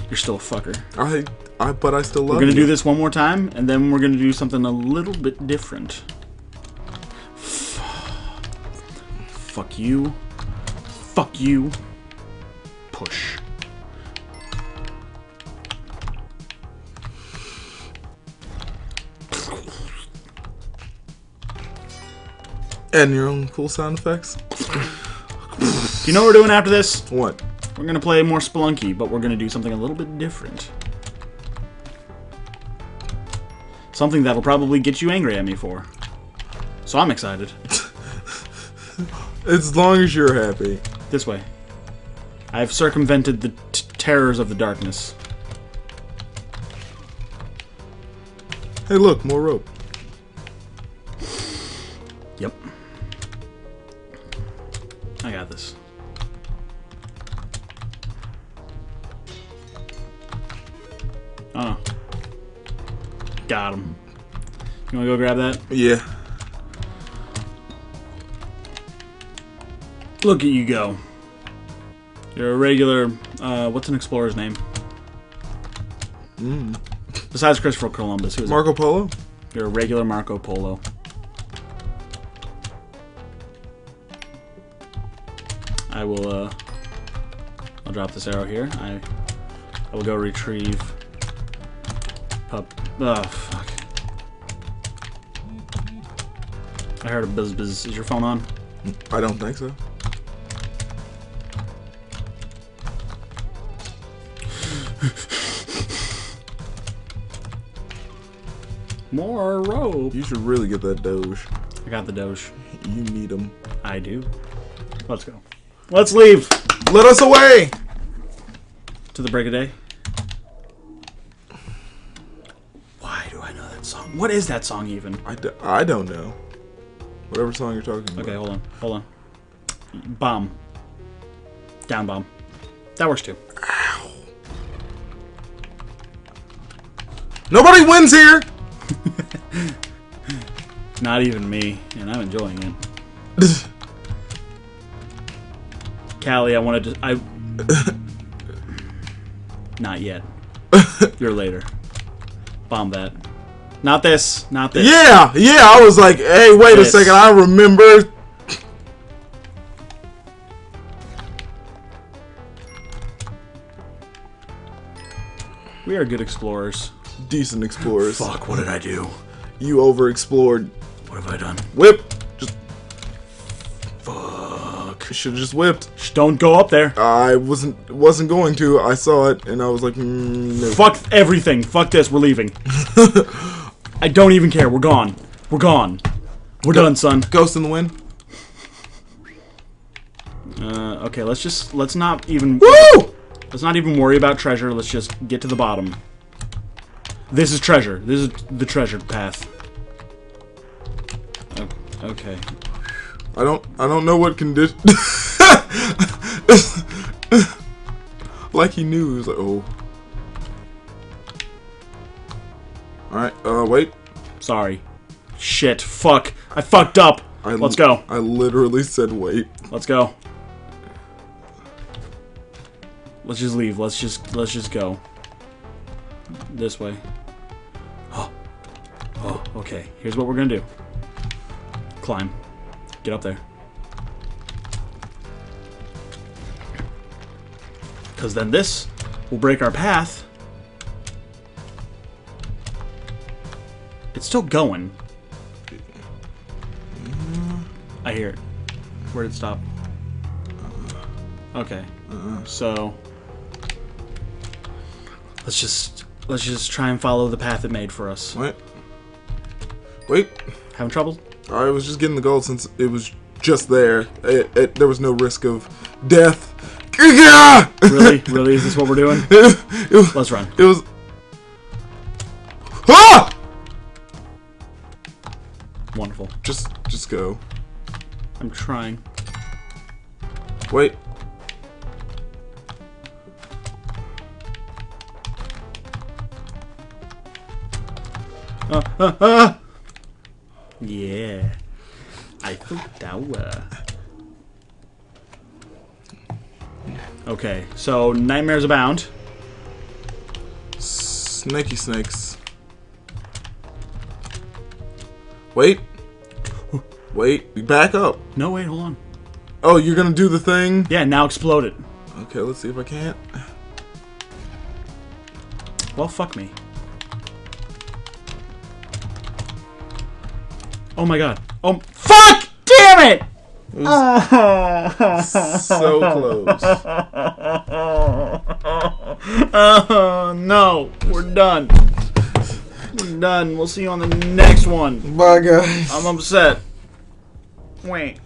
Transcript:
You're still a fucker. But I still love you. We're gonna do this one more time, and then we're gonna do something a little bit different. Fuck you. Fuck you. Push. And your own cool sound effects. Do you know what we're doing after this? What? We're gonna play more Spelunky, but we're gonna do something a little bit different. Something that'll probably get you angry at me for. So I'm excited. As long as you're happy. This way. I've circumvented the terrors of the darkness. Hey, look, more rope. Yep. I got this. Oh. Got him. You wanna go grab that? Yeah. Look at you go. You're a regular, what's an explorer's name? Besides Christopher Columbus, who's Marco Polo? You're a regular Marco Polo. I will, I'll drop this arrow here. I will go retrieve oh, fuck. I heard a buzz buzz. Is your phone on? I don't think so. More rope. You should really get that Doge. I got the Doge. You need them. I do. Let's go. Let's leave. Let us away! To the break of day. Why do I know that song? What is that song even? I don't know. Whatever song you're talking about. Okay, hold on. Hold on. Bomb. Down bomb. That works too. Ow. Nobody wins here! Not even me, and I'm enjoying it. Callie, I wanted to... Not yet. You're later. Bomb that. Not this. Not this. Yeah! Yeah, I was like, hey, wait a second, I remember. We are good explorers. Decent explorers. Fuck, what did I do? You over-explored. What have I done? Whip! Just... Fuck. Should've just whipped. Don't go up there. I wasn't going to. I saw it, and I was like, no. Fuck everything. Fuck this. We're leaving. I don't even care. We're gone. We're gone. We're done, son. Ghost in the wind. Okay, let's not even... Woo! Let's not even worry about treasure. Let's just get to the bottom. This is treasure. This is the treasure path. Okay. I don't know what condition. Like he knew. He was like, oh. Alright, wait. Sorry. Shit. Fuck. I fucked up. Let's go. I literally said wait. Let's go. Let's just leave. Let's just go. This way. Oh, okay. Here's what we're gonna do. Climb. Get up there. Because then this will break our path. It's still going. I hear it. Where did it stop? Okay. So let's just try and follow the path it made for us. Wait. Having trouble? I was just getting the gold since it was just there. There was no risk of death. Really? Really? Is this what we're doing? Let's run. It was... Ah! Wonderful. Just go. I'm trying. Wait. Yeah. I thought that were. Okay, so nightmares abound. Snaky snakes. Wait. Wait. Back up. No, wait, hold on. Oh, you're gonna do the thing? Yeah, now explode it. Okay, let's see if I can't. Well, fuck me. Oh my god. Oh, fuck! Damn it! So close. Oh, no. We're done. We're done. We'll see you on the next one. Bye, guys. I'm upset. Wait.